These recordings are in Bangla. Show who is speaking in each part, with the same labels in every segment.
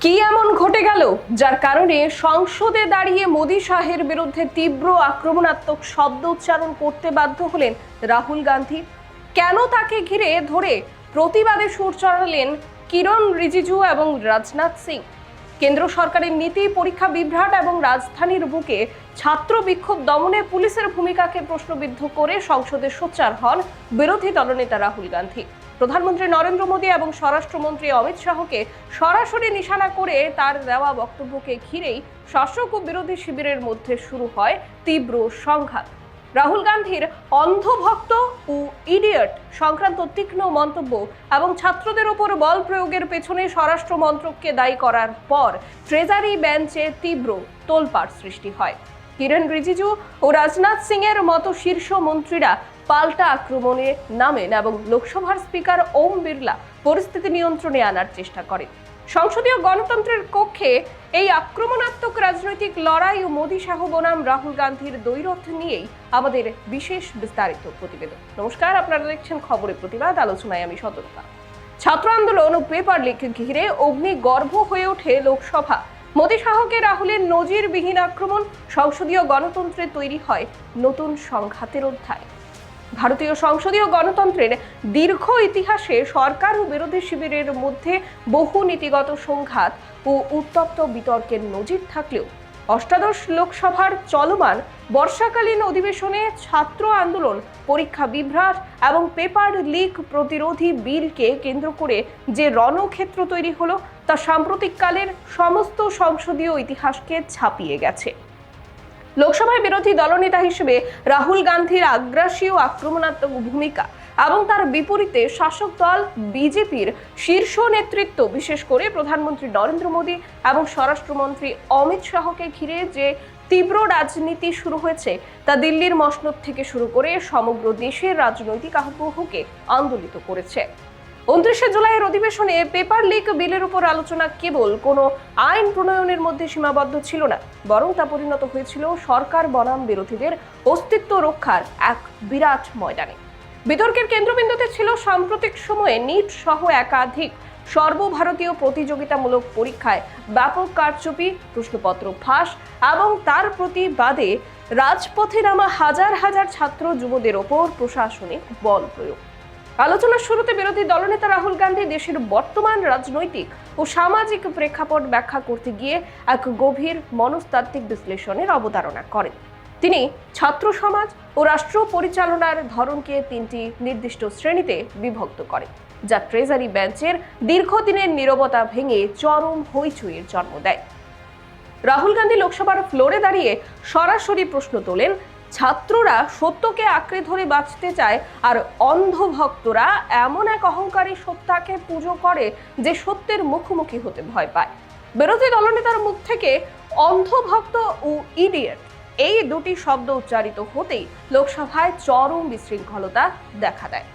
Speaker 1: কি এমন ঘটে গেল যার কারণে সংসদে দাঁড়িয়ে মোদি শাহের বিরুদ্ধে তীব্র আক্রমণাত্মক শব্দ উচ্চারণ করতে বাধ্য হলেন রাহুল গান্ধী? কেন তাকে ঘিরে ধরে প্রতিবাদে সুর চড়ালেন কিরণ রিজিজু এবং রাজনাথ সিং? কেন্দ্র সরকারের নীতি, পরীক্ষা বিভ্রাট এবং রাজধানীর বুকে ছাত্র বিক্ষোভ দমনে পুলিশের ভূমিকাকে প্রশ্নবিদ্ধ করে সংসদে সোচ্চার হন বিরোধী দলনেতা রাহুল গান্ধী। প্রধানমন্ত্রী নরেন্দ্র মোদী এবং স্বরাষ্ট্রমন্ত্রী অমিত শাহকে সরাসরি নিশানা করে তার দেওয়া বক্তব্যকে ঘিরেই শাসক ও বিরোধী শিবিরের মধ্যে শুরু হয় তীব্র সংঘাত। রাহুল গান্ধীর অন্ধভক্ত ও ইডিয়ট সংক্রান্ত তীক্ষ্ণ মন্তব্য এবং ছাত্রদের ওপর বল প্রয়োগের পেছনে স্বরাষ্ট্র মন্ত্রককে দায়ী করার পর ট্রেজারি বেঞ্চে তীব্র তোলপাড় সৃষ্টি হয়। কিরণ রিজিজু ও রাজনাথ সিং এর মতো শীর্ষ মন্ত্রীরা পাল্টা আক্রমণে নামেন এবং লোকসভার স্পিকার ওম বিড়লা পরিস্থিতি নিয়ন্ত্রণে আনার চেষ্টা করেন। সংসদীয় গণতন্ত্রের কক্ষে এই আক্রমণাত্মক রাজনৈতিক লড়াই ও মোদী শাহ বনাম রাহুল গান্ধীর দ্বৈরথ নিয়েই আমাদের বিশেষ বিস্তারিত প্রতিবেদন। নমস্কার, আপনারা দেখছেন খবরে প্রতিবাদ। আলোচনায় আমি সতর্কতা। ছাত্র আন্দোলন ও পেপার লিক ঘিরে অগ্নিগর্ভ হয়ে ওঠে লোকসভা। মোদী শাহকে রাহুলের নজিরবিহীন আক্রমণ, সংসদীয় গণতন্ত্রে তৈরি হয় নতুন সংঘাতের অধ্যায়। ভারতীয় সংসদীয় গণতন্ত্রের দীর্ঘ ইতিহাসে সরকার ও বিরোধী শিবিরের মধ্যে বহু নীতিগত সংঘাত ও উত্তপ্ত বিতর্কের নজির থাকলেও অষ্টাদশ লোকসভার চলমান বর্ষাকালীন অধিবেশনে ছাত্র আন্দোলন, পরীক্ষা বিভ্রাট এবং পেপার লিক প্রতিরোধী বিলকে কেন্দ্র করে যে রণক্ষেত্র তৈরি হলো তা সাম্প্রতিককালের সমস্ত সংসদীয় ইতিহাসকে ছাপিয়ে গেছে। লোকসভায় বিরোধী দলনেতা হিসেবে রাহুল গান্ধীর আগ্রাসী ও আক্রমণাত্মক ভূমিকা এবং তার বিপরীতে শাসক দল বিজেপির শীর্ষ নেতৃত্ব, বিশেষ করে প্রধানমন্ত্রী নরেন্দ্র মোদী এবং স্বরাষ্ট্রমন্ত্রী অমিত শাহকে ঘিরে যে তীব্র রাজনীতি শুরু হয়েছে তা দিল্লির মসনদ থেকে শুরু করে সমগ্র দেশের রাজনৈতিক আবহকে আন্দোলিত করেছে। 29 জুলাইয়ের অধিবেশনে পেপার লিক বিলের উপর আলোচনা কেবল কোনো আইন প্রণয়নের মধ্যে সীমাবদ্ধ ছিল না, বরং তা পরিণত হয়েছিল সরকার বনাম বিরোধীদের অস্তিত্ব রক্ষার এক বিরাট ময়দানে। বিতর্কের কেন্দ্রবিন্দুতে ছিল সাম্প্রতিক সময়ে নিট সহ একাধিক সর্বভারতীয় প্রতিযোগিতামূলক পরীক্ষায় ব্যাপক কারচুপি, প্রশ্নপত্র ফাঁস এবং তার প্রতিবাদে রাজপথে নামা হাজার হাজার ছাত্র যুবদের ওপর প্রশাসনিক বল প্রয়োগ। আলোচনার শুরুতে বিরোধী দলনেতা রাহুল গান্ধী দেশের বর্তমান রাজনৈতিক ও সামাজিক প্রেক্ষাপট ব্যাখ্যা করতে গিয়ে এক গভীর মনস্তাত্ত্বিক বিশ্লেষণের অবতারণা করেন। তিনি ছাত্র সমাজ ও রাষ্ট্র পরিচালনার ধরনকে তিনটি নির্দিষ্ট শ্রেণীতে বিভক্ত করেন, যা ট্রেজারি বেঞ্চের দীর্ঘদিনের নীরবতা ভেঙে চরম হইচইয়ের জন্ম দেয়। রাহুল গান্ধী লোকসভার ফ্লোরে দাঁড়িয়ে সরাসরি প্রশ্ন তোলেন, ছাত্ররা সত্যকে আঁকড়ে ধরে বাঁচতে চায় আর অন্ধভক্তরা এমন এক অহংকারী সত্তাকে পুজো করে যে সত্যের মুখোমুখি হতে ভয় পায়। বিরোধী দলনেতার মুখ থেকে অন্ধভক্ত ও ইডিয়ট এই দুটি শব্দ উচ্চারিত হতেই লোকসভায় চরম বিশৃঙ্খলতা দেখা দেয়।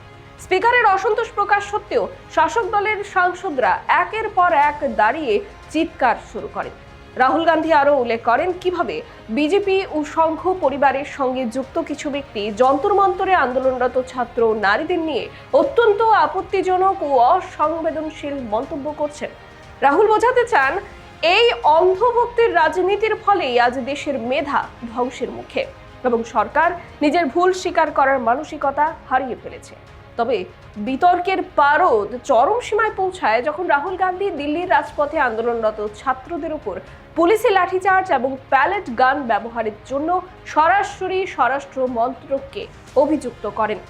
Speaker 1: স্পিকারের অসন্তোষ প্রকাশ সত্ত্বেও শাসক দলের সাংসদরা একের পর এক দাঁড়িয়ে চিৎকার শুরু করেন। রাহুল গান্ধী আরও উল্লেখ করেন কিভাবে বিজেপি ও সংঘ পরিবারের সঙ্গে যুক্ত কিছু ব্যক্তি যন্তর মন্তরে আন্দোলনরত ছাত্র নারীদের নিয়ে অত্যন্ত আপত্তিজনক ও অসংবেদনশীল মন্তব্য করছেন। রাহুল বোঝাতে চান, এই অন্ধভক্তির রাজনীতির ফলেই আজ দেশের মেধা ধ্বংসের মুখে এবং সরকার নিজের ভুল স্বীকার করার মানসিকতা হারিয়ে ফেলেছে। তবে বিতর্কের পারদ চরম সীমায় পৌঁছায় যখন রাহুল গান্ধী দিল্লির রাজপথে আন্দোলনরত ছাত্রদের উপর পুলিশি লাঠিচার্জ এবং প্যালেট গান ব্যবহারের জন্য সরাসরি স্বরাষ্ট্র মন্ত্রককে অভিযুক্ত করেন।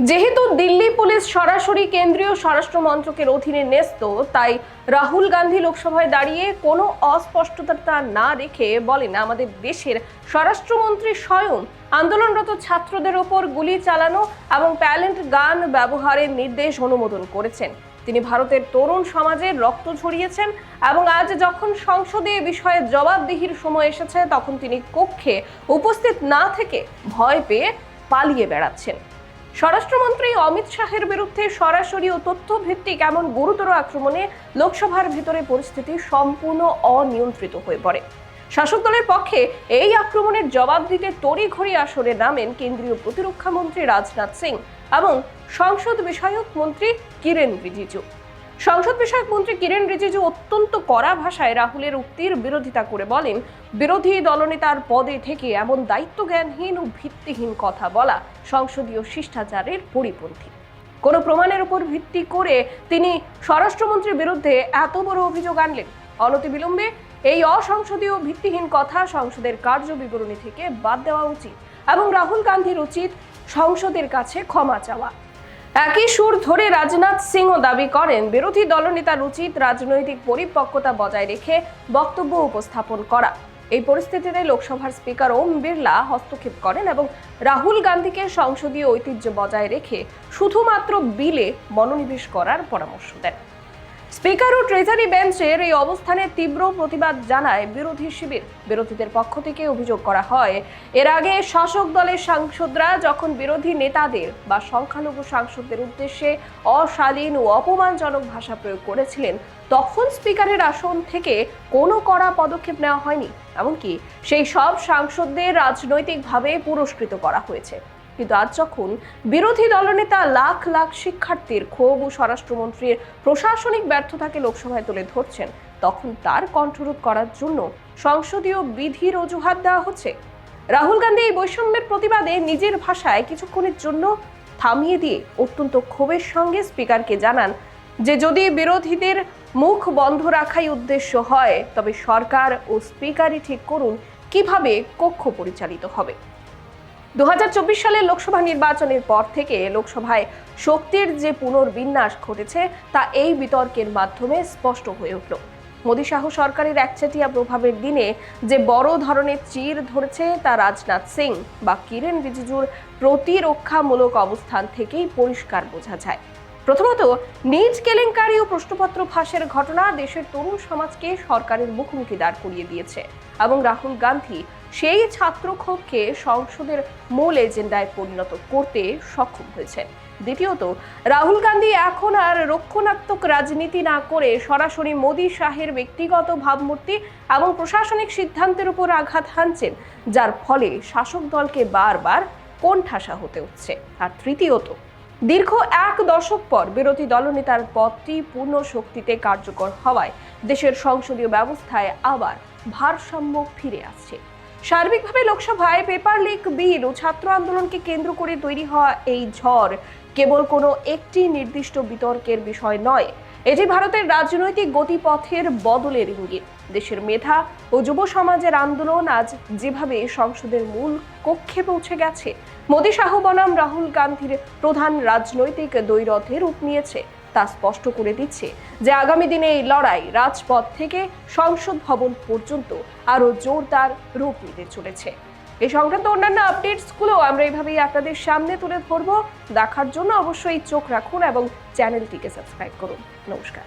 Speaker 1: যেহেতু দিল্লি পুলিশ সরাসরি কেন্দ্রীয় স্বরাষ্ট্র মন্ত্রকের অধীনে ন্যস্ত, তাই রাহুল গান্ধী লোকসভায় দাঁড়িয়ে কোনো অস্পষ্টতা না রেখে বলেন, আমাদের দেশের স্বরাষ্ট্রমন্ত্রী স্বয়ং আন্দোলনরত ছাত্রদের ওপর গুলি চালানো এবং প্যালেট গান ব্যবহারের নির্দেশ অনুমোদন করেছেন। তিনি ভারতের তরুণ সমাজের রক্ত ঝরিয়েছেন এবং আজ যখন সংসদে এ বিষয়ে জবাবদিহির সময় এসেছে তখন তিনি কক্ষে উপস্থিত না থেকে ভয় পেয়ে পালিয়ে বেড়াচ্ছেন। স্বরাষ্ট্রমন্ত্রী অমিত শাহের বিরুদ্ধে সরাসরি ও তথ্যভিত্তিক এমন গুরুতর আক্রমণে লোকসভার ভিতরে পরিস্থিতি সম্পূর্ণ অনিয়ন্ত্রিত হয়ে পড়ে। শাসক দলের পক্ষে এই আক্রমণের জবাব দিতে তড়িঘড়ি আসরে নামেন কেন্দ্রীয় প্রতিরক্ষা মন্ত্রী রাজনাথ সিং এবং সংসদ বিষয়ক মন্ত্রী কিরণ রিজিজু। সংসদ বিষয়ক মন্ত্রী কিরেন রিজিজু অত্যন্ত কড়া ভাষায় রাহুলের উক্তির বিরোধিতা করে বলেন, বিরোধী দলনেতার পদে থেকে এমন দায়িত্বজ্ঞানহীন ও ভিত্তিহীন কথা বলা সংসদীয় শিষ্টাচারের পরিপন্থী। কোনো প্রমাণের উপর ভিত্তি করে তিনি স্বরাষ্ট্রমন্ত্রীর বিরুদ্ধে এত বড় অভিযোগ আনলেন। অনতিবিলম্বে এই অসংসদীয় ভিত্তিহীন কথা সংসদের কার্যবিবরণী থেকে বাদ দেওয়া উচিত এবং রাহুল গান্ধীর উচিত সংসদের কাছে ক্ষমা চাওয়া। একই সুর ধরে রাজনাথ সিংও দাবি করেন, বিরোধী দলনেতার উচিত রাজনৈতিক পরিপক্কতা বজায় রেখে বক্তব্য উপস্থাপন করা। এই পরিস্থিতিতে লোকসভার স্পিকার ওম বিড়লা হস্তক্ষেপ করেন এবং রাহুল গান্ধীকে সংসদীয় ঐতিহ্য বজায় রেখে শুধুমাত্র বিলে মনোনিবেশ করার পরামর্শ দেন। স্পিকার ও ট্রেজারি বেঞ্চের এই অবস্থানের তীব্র প্রতিবাদ জানায় বিরোধী শিবির। বিরোধীদের পক্ষ থেকে অভিযোগ করা হয়, এর আগে শাসক দলের সাংসদরা যখন বিরোধী নেতাদের বা সংখ্যালঘু সাংসদদের উদ্দেশ্যে অশালীন ও অপমানজনক ভাষা প্রয়োগ করেছিলেন, তখন স্পিকারের আসন থেকে কোনো কড়া পদক্ষেপ নেওয়া হয়নি। এমনকি সেই সব সাংসদদের রাজনৈতিকভাবে পুরস্কৃত করা হয়েছে। কিন্তু আজ যখন বিরোধী দলনেতা লাখ লাখ শিক্ষার্থীর ক্ষোভ ও স্বরাষ্ট্রমন্ত্রীর প্রশাসনিক ব্যর্থতাকে লোকসভায় তুলে ধরছেন, তখন তার কণ্ঠরোধ করার জন্য সংসদীয় বিধির অজুহাত দেওয়া হচ্ছে। রাহুল গান্ধী এই বৈষম্যের প্রতিবাদে নিজের ভাষায় কিছুক্ষণের জন্য থামিয়ে দিয়ে অত্যন্ত ক্ষোভের সঙ্গে স্পিকারকে জানান যে যদি বিরোধীদের মুখ বন্ধ রাখাই উদ্দেশ্য হয়, তবে সরকার ও স্পিকারই ঠিক করুন কিভাবে কক্ষ পরিচালিত হবে। 2024 সালের লোকসভা নির্বাচনের পর থেকে লোকসভায় শক্তির যে পুনর্বিন্যাস ঘটেছে তা এই বিতর্কের মাধ্যমে স্পষ্ট হয়ে উঠল। মোদী শাহ সরকারের একচেটিয়া প্রভাবের দিনে যে বড় ধরনের চির ধরেছে তা রাজনাথ সিং বা কিরেন রিজিজুর প্রতিরক্ষামূলক অবস্থান থেকেই পরিষ্কার বোঝা যায়। প্রথমত, নিজ কেলেঙ্কারি ও প্রশ্নপত্র ফাঁসের ঘটনা দেশের তরুণ সমাজকে সরকারের মুখোমুখি দাঁড় করিয়ে দিয়েছে এবং রাহুল গান্ধী সেই ছাত্রক্ষোভকে সংসদের মূল এজেন্ডায় পরিণত করতে সক্ষম হয়েছে। দ্বিতীয়ত, রাহুল গান্ধী এখন আর রক্ষণাত্মক রাজনীতি না করে সরাসরি মোদী শাহের ব্যক্তিগত ভাবমূর্তি এবং প্রশাসনিক সিদ্ধান্তের উপর আঘাত হানছেন, যার ফলে শাসক দলকে বারবার কোণঠাসা হতে হচ্ছে। আর তৃতীয়ত, দীর্ঘ 1 দশক পর বিরোধী দলনেতার পদটি পূর্ণ শক্তিতে কার্যকর হওয়ায় দেশের সংসদীয় ব্যবস্থায় আবার ভারসাম্য ফিরে আসছে। সার্বিকভাবে লোকসভায় পেপার লিক বিল ও ছাত্র আন্দোলনকে কেন্দ্র করে তৈরি হওয়া এই ঝড় কেবল কোনো একটি নির্দিষ্ট বিতর্কের বিষয় নয়, এটি ভারতের রাজনৈতিক গতিপথের বদলের ইঙ্গিত। দেশের মেধা ও যুব সমাজের আন্দোলন আজ যেভাবে সংসদের মূল কক্ষে পৌঁছে গেছে, মোদী শাহ বনাম রাহুল গান্ধীর প্রধান রাজনৈতিক দ্বৈরথে রূপ নিয়েছে, তা স্পষ্ট করে দিচ্ছে যে আগামী দিনে এই লড়াই রাজপথ থেকে সংসদ ভবন পর্যন্ত আরো জোরদার রূপ নিতে চলেছে। এই সংক্রান্ত অন্যান্য আপডেটসগুলো আমরা এইভাবেই আপনাদের সামনে তুলে ধরবো। দেখার জন্য অবশ্যই চোখ রাখুন এবং চ্যানেলটিকে সাবস্ক্রাইব করুন। নমস্কার।